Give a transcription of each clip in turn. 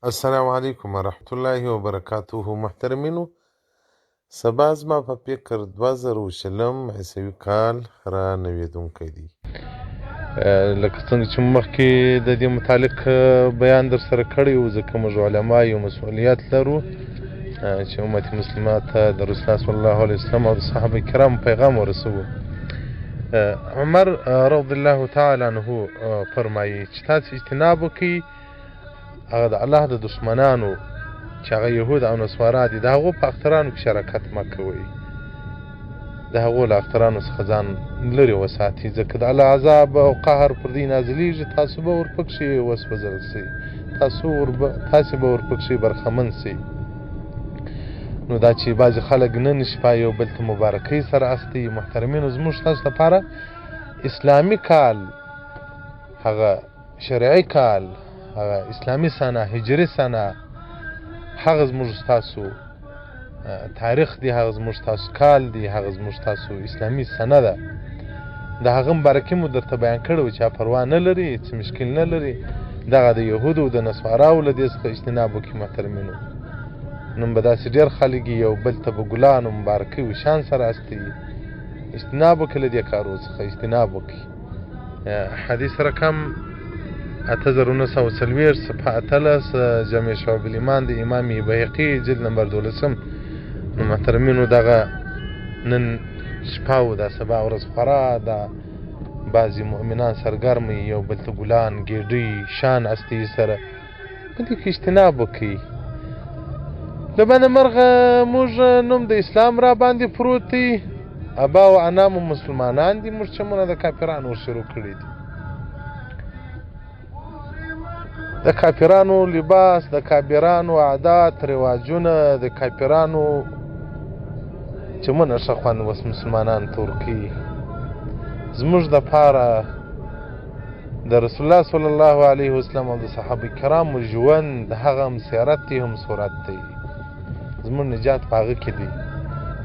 السلام علیکم ورحمت الله وبرکاته. محترمینو، سبا زما په فکر 2020 عیسوي کال را نویدونکی دی. لکه څنګه چې مخکې د دې متعلق بیان در سره کړی و، ځکه موږ علما یو مسؤلیت لرو چې امت مسلمه ته د رسول الله صلی الله علیه وسلم او د صحابه کرام پیغام ورسوو. عمر رضی الله تعالی عنه فرمایي چې تاسو اجتناب وکړئ هغه د الله د دشمنانو چې هغه یهود او نصارا دي، د هغو په اخترانو کې شراکت مه کوئ، د هغو له اخترانو څخه ځان لرې وساتئ، ځکه د الله عذاب او قهر پر دوی نازلیږي. تاسو به ورپکښې وسوځل سئ، تاسې به ورپکښې برخمن سئ. نو دا چې بعضې خلک نن شپه یو بل ته مبارکۍ سره استوي، محترمینو، زموږ ستاسو لپاره اسلامي کال، هغه شرعي کال، هغه اسلامي سنه، هجري سنه، هغه زموږ ستاسو تاریخ دی، هغه زموږ ستاسو کال دی، هغه زموږ ستاسو اسلامي سنه ده. د هغه مبارکي مو درته بیان کړی و چې پروا نه لري، څه مشکل نه لري. دغه د یهودو او د نصاراو له دې څخه اجتناب وکړي. محترمینو، نن به داسې ډېر خلک یو بل ته به ګلان او مبارکۍ و شان سره استوي. اجتناب وکړئ له دې کارو څخه، اجتناب وکړئ. حدیث رقم 8940 صفحه 18 جامع شعب الایمان د امام بیهقي جلد نمبر 12. نو محترمینو، دغه نن شپه او د سبا ورځ خورا د بعضې مؤمنان سرګرمي یو بل ته ګلان ګېډۍ شان استوي سره، په دې کې اجتناب وکړئ. له بنده مرغه موږ نوم د اسلام را باندې پروت دی، ابا و انا مو مسلمانان دي، موږ چمونه د کافرانو شروع کړي دي. د کافرانو لباس، د کافرانو عادات رواجونه، د کافرانو چمونه ښه خوند اوس مسلمانان تور کوي. زموږ دپاره د رسول الله صلی الله علیه وسلم او د صحابه کرامو ژوند، د هغه هم سیرت دی هم صورت دی. زموږ نجات په هغه کې دی.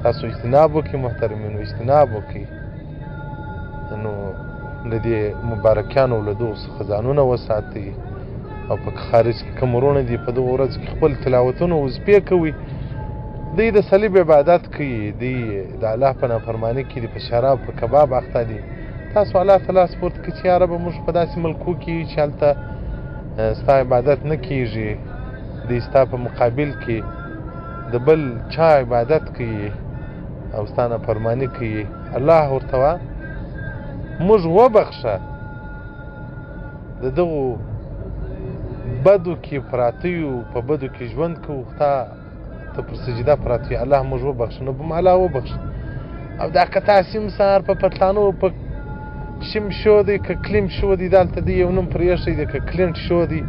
تاسو اجتناب وکړئ محترمینو، اجتناب وکړئ. نو له دې مبارکیانو له دغو څخه ځانونه وساتئ. او په خارج کې کوم وروڼه دي په دغو ورځو کې خپل تلاوتونه وظیفې کوي، دوی د صلیب عبادت کوي، دوی د الله په نافرماني کې دي، په شراب په کباب اخته دي. تاسو الله ته لاس پورته کړئ چې یا ربه موږ په داسې ملکو کې یو چې هلته ستا عبادت نه کېږي، دوی ستا په مقابل کې د بل چا عبادت کوي او ستا نافرماني کوي. الله ورته وه موږ وبخښه د دغو بدو کې پراته یو، په بدو کې ژوند کوو، ته پر سجده پراته یو، الله موږ وبخښه. نو به م الله وبخښه. او دا که تاسې هم سهار په پتلانو په شم شو دی، که کلیم شو دی، دلته دی یو نوم پرې ایښی دی، که کلینټ شو دی،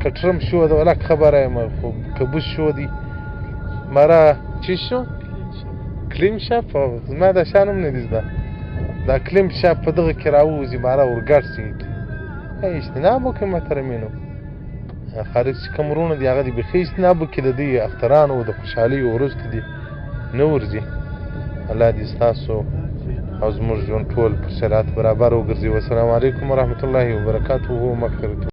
که ټرمپ شو دی، ولک خبره یم، خو که بوش شو دی، مرا چی شو؟ کلیم شاپ. زما دا شان هم نه دي زده. دا کلیم شاپ په دغه کې راووځي، ماره ورګډ سي. اجتناب وکړئ محترمینو. خارج چې کوم وروڼه دي هغه دې بیخي اجتناب وکړي، د دوی اخترانو د خوشحالیو وروسته دي نه ورځي. الله دې ستاسو او زموږ ژوند ټول پر شرایط برابر وګرځي. والسلام علیکم ورحمة الله وبرکاته. مغفرته.